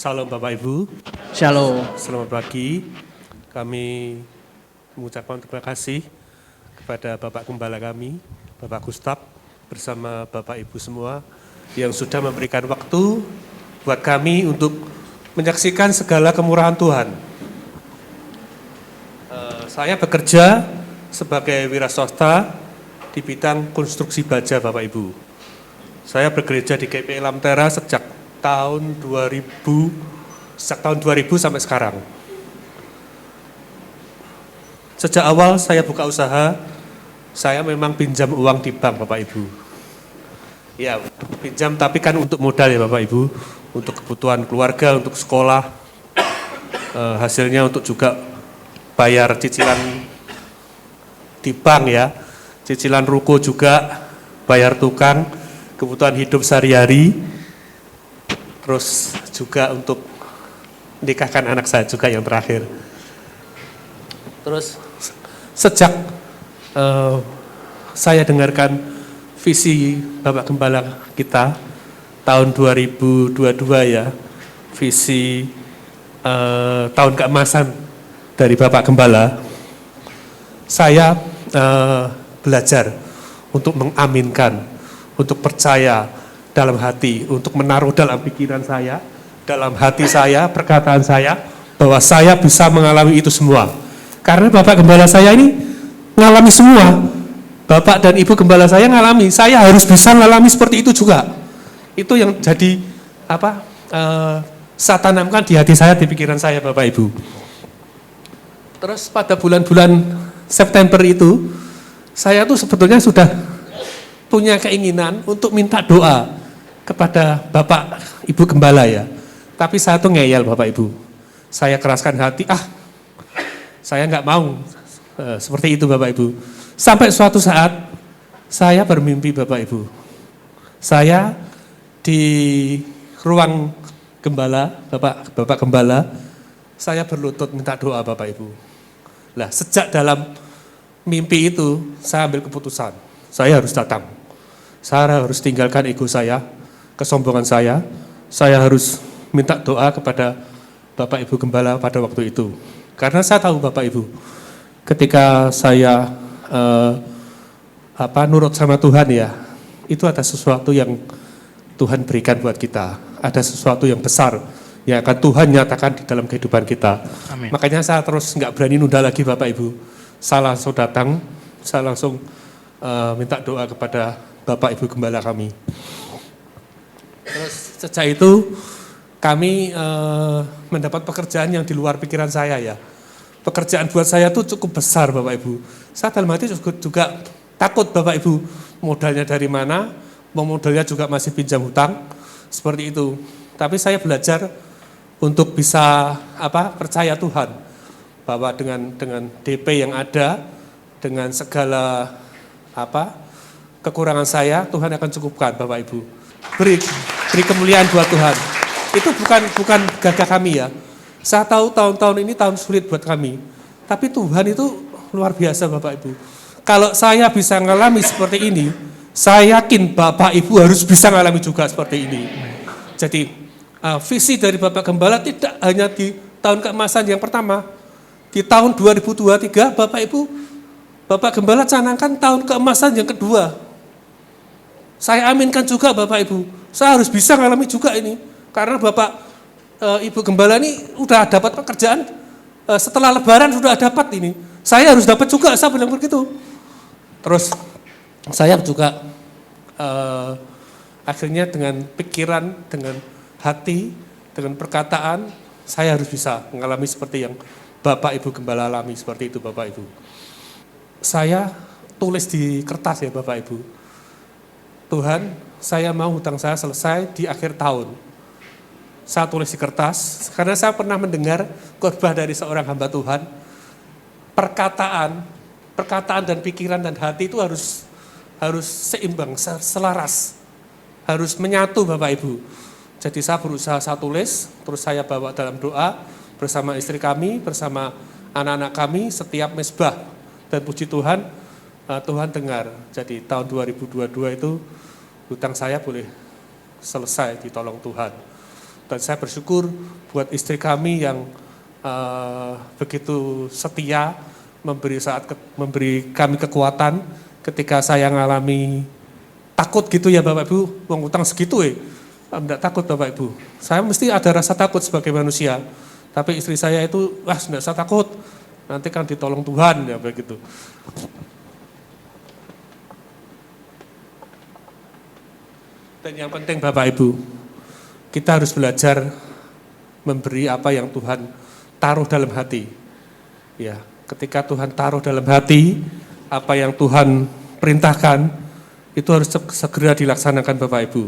Salam Bapak Ibu, Shalom. selamat pagi. Kami mengucapkan terima kasih kepada Bapak Gembala kami, Bapak Gustaf, bersama Bapak Ibu semua yang sudah memberikan waktu buat kami untuk menyaksikan segala kemurahan Tuhan. Saya bekerja sebagai wira swasta di bidang konstruksi baja Bapak Ibu. Saya bekerja di GPI Lamtera sejak tahun 2000 sampai sekarang. Sejak awal saya buka usaha, saya memang pinjam uang di bank Bapak Ibu. Ya, pinjam tapi kan untuk modal ya Bapak Ibu, untuk kebutuhan keluarga, untuk sekolah, hasilnya untuk juga bayar cicilan di bank ya, cicilan ruko juga, bayar tukang, kebutuhan hidup sehari-hari, terus juga untuk nikahkan anak saya juga yang terakhir. Terus sejak saya dengarkan visi Bapak Gembala kita tahun 2022 ya, visi tahun keemasan dari Bapak Gembala, saya belajar untuk mengaminkan, untuk percaya dalam hati, untuk menaruh dalam pikiran saya, dalam hati saya, perkataan saya, bahwa saya bisa mengalami itu semua. Karena Bapak Gembala saya ini mengalami semua. Bapak dan Ibu Gembala saya ngalami, saya harus bisa mengalami seperti itu juga. Itu yang jadi saya tanamkan di hati saya, di pikiran saya Bapak Ibu. Terus pada bulan-bulan September itu, saya tuh sebetulnya sudah punya keinginan untuk minta doa kepada Bapak Ibu Gembala ya. Tapi saya tuh ngeyel Bapak Ibu. Saya keraskan hati, saya nggak mau seperti itu Bapak Ibu. Sampai suatu saat saya bermimpi Bapak Ibu. Saya di ruang Gembala, Bapak Gembala, saya berlutut minta doa Bapak Ibu. Lah sejak dalam mimpi itu saya ambil keputusan, saya harus datang. Saya harus tinggalkan ego saya, kesombongan saya harus minta doa kepada Bapak Ibu Gembala pada waktu itu. Karena saya tahu Bapak Ibu, ketika saya nurut sama Tuhan ya, itu ada sesuatu yang Tuhan berikan buat kita. Ada sesuatu yang besar yang akan Tuhan nyatakan di dalam kehidupan kita. Amin. Makanya saya terus nggak berani nunda lagi Bapak Ibu. Saya langsung datang, saya langsung minta doa kepada Bapak Ibu Gembala kami. Terus sejak itu kami mendapat pekerjaan yang di luar pikiran saya ya. Pekerjaan buat saya tuh cukup besar Bapak Ibu. Saya dalam hati juga takut Bapak Ibu, modalnya dari mana, modalnya juga masih pinjam hutang, seperti itu. Tapi saya belajar untuk bisa percaya Tuhan, bahwa dengan DP yang ada, dengan segala kekurangan saya, Tuhan akan cukupkan Bapak Ibu. Beri kemuliaan buat Tuhan. Itu bukan gagah kami ya. Saya tahu tahun-tahun ini tahun sulit buat kami. Tapi Tuhan itu luar biasa Bapak Ibu. Kalau saya bisa mengalami seperti ini, saya yakin Bapak Ibu harus bisa mengalami juga seperti ini. Jadi visi dari Bapak Gembala tidak hanya di tahun keemasan yang pertama. Di tahun 2023 Bapak Gembala canangkan tahun keemasan yang kedua. Saya aminkan juga Bapak Ibu. Saya harus bisa mengalami juga ini. Karena Bapak Ibu Gembala ini udah dapat pekerjaan, setelah Lebaran sudah dapat ini. Saya harus dapat juga, saya bilang begitu. Terus saya juga akhirnya dengan pikiran, dengan hati, dengan perkataan, saya harus bisa mengalami seperti yang Bapak Ibu Gembala alami, seperti itu Bapak Ibu. Saya tulis di kertas ya Bapak Ibu. Tuhan, saya mau hutang saya selesai di akhir tahun. Saya tulis di kertas, karena saya pernah mendengar khotbah dari seorang hamba Tuhan, perkataan dan pikiran dan hati itu harus seimbang, selaras, harus menyatu Bapak Ibu. Jadi saya berusaha, saya tulis, terus saya bawa dalam doa bersama istri kami, bersama anak-anak kami, setiap mesbah, dan puji Tuhan, Tuhan dengar. Jadi tahun 2022 itu hutang saya boleh selesai, ditolong Tuhan. Dan saya bersyukur buat istri kami yang begitu setia, memberi kami kekuatan ketika saya ngalami takut gitu ya Bapak Ibu, uang utang segitu enggak takut Bapak Ibu. Saya mesti ada rasa takut sebagai manusia, tapi istri saya itu, enggak usah takut, nanti kan ditolong Tuhan ya begitu. Dan yang penting Bapak Ibu, kita harus belajar memberi apa yang Tuhan taruh dalam hati. Ya, ketika Tuhan taruh dalam hati, apa yang Tuhan perintahkan, itu harus segera dilaksanakan Bapak Ibu.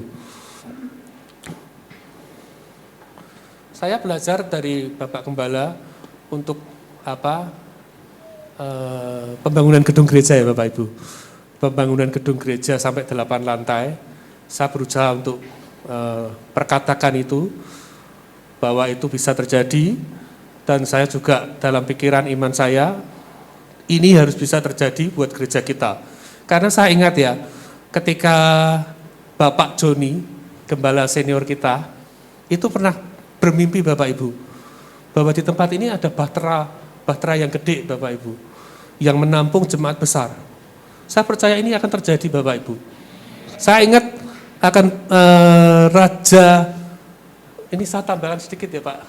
Saya belajar dari Bapak Gembala untuk pembangunan gedung gereja ya Bapak Ibu. Pembangunan gedung gereja sampai 8 lantai. Saya berusaha untuk perkatakan itu, bahwa itu bisa terjadi, dan saya juga dalam pikiran iman saya, ini harus bisa terjadi buat gereja kita. Karena saya ingat ya, ketika Bapak Joni, gembala senior kita, itu pernah bermimpi Bapak Ibu, bahwa di tempat ini ada bahtera yang gede Bapak Ibu, yang menampung jemaat besar. Saya percaya ini akan terjadi Bapak Ibu. Saya ingat akan Raja, ini saya tambahkan sedikit ya Pak,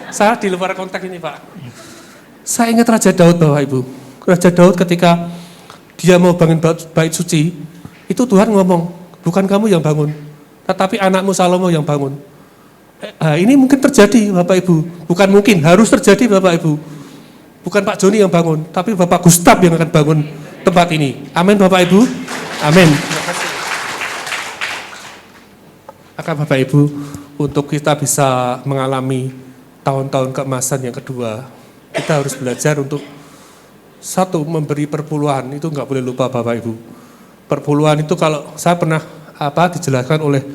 saya di luar konteks ini Pak. Saya ingat Raja Daud Bapak Ibu, Raja Daud ketika dia mau bangun bait suci, itu Tuhan ngomong, bukan kamu yang bangun, tetapi anakmu Salomo yang bangun. Ini mungkin terjadi Bapak Ibu, bukan mungkin, harus terjadi Bapak Ibu. Bukan Pak Joni yang bangun, tapi Bapak Gustaf yang akan bangun tempat ini. Amin Bapak Ibu, amin. Akan Bapak Ibu, untuk kita bisa mengalami tahun-tahun keemasan yang kedua, kita harus belajar untuk satu, memberi perpuluhan, itu enggak boleh lupa Bapak Ibu. Perpuluhan itu kalau saya pernah dijelaskan oleh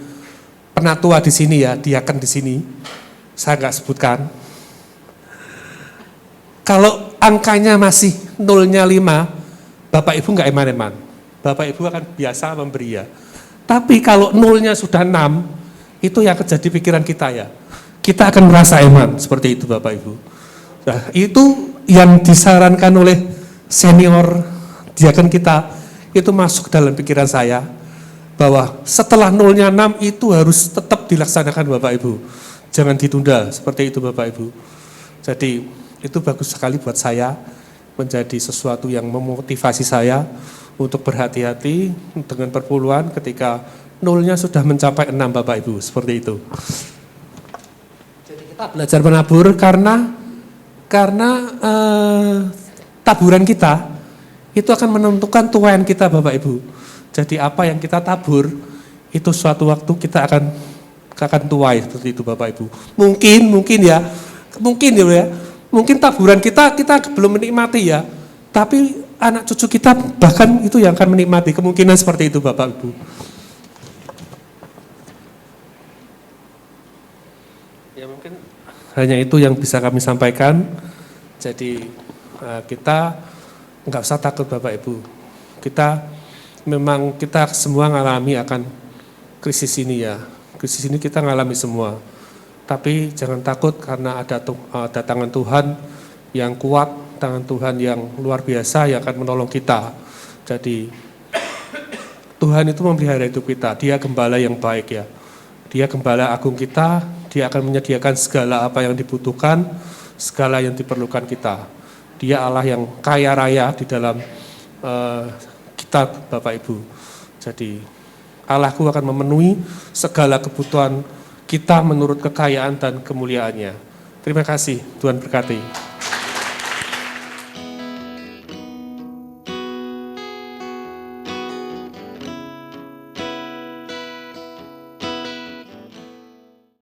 penatua di sini ya, diaken di sini, saya enggak sebutkan. Kalau angkanya masih nolnya 5, Bapak Ibu enggak eman-eman. Bapak Ibu akan biasa memberi ya. Tapi kalau nolnya sudah 6, itu yang terjadi pikiran kita ya. Kita akan merasa eman, seperti itu Bapak Ibu. Nah, itu yang disarankan oleh senior diaken kita, itu masuk dalam pikiran saya, bahwa setelah nolnya 6 itu harus tetap dilaksanakan Bapak Ibu. Jangan ditunda, seperti itu Bapak Ibu. Jadi itu bagus sekali buat saya, menjadi sesuatu yang memotivasi saya untuk berhati-hati dengan perpuluhan ketika nolnya sudah mencapai 6 Bapak Ibu, seperti itu. Jadi kita belajar menabur karena taburan kita itu akan menentukan tuayan kita Bapak Ibu. Jadi apa yang kita tabur itu suatu waktu kita akan tuai, seperti itu Bapak Ibu. Mungkin ya, mungkin taburan kita belum menikmati ya, tapi anak cucu kita bahkan itu yang akan menikmati, kemungkinan seperti itu Bapak Ibu. Ya mungkin hanya itu yang bisa kami sampaikan. Jadi kita enggak usah takut Bapak Ibu. Kita semua ngalami akan krisis ini ya. Krisis ini kita ngalami semua. Tapi jangan takut karena ada tangan Tuhan yang kuat, tangan Tuhan yang luar biasa yang akan menolong kita. Jadi Tuhan itu memelihara hidup kita, Dia gembala yang baik ya. Dia gembala agung kita, Dia akan menyediakan segala apa yang dibutuhkan, segala yang diperlukan kita. Dia Allah yang kaya raya di dalam kitab Bapak Ibu. Jadi Allahku akan memenuhi segala kebutuhan kita menurut kekayaan dan kemuliaannya. Terima kasih, Tuhan berkati.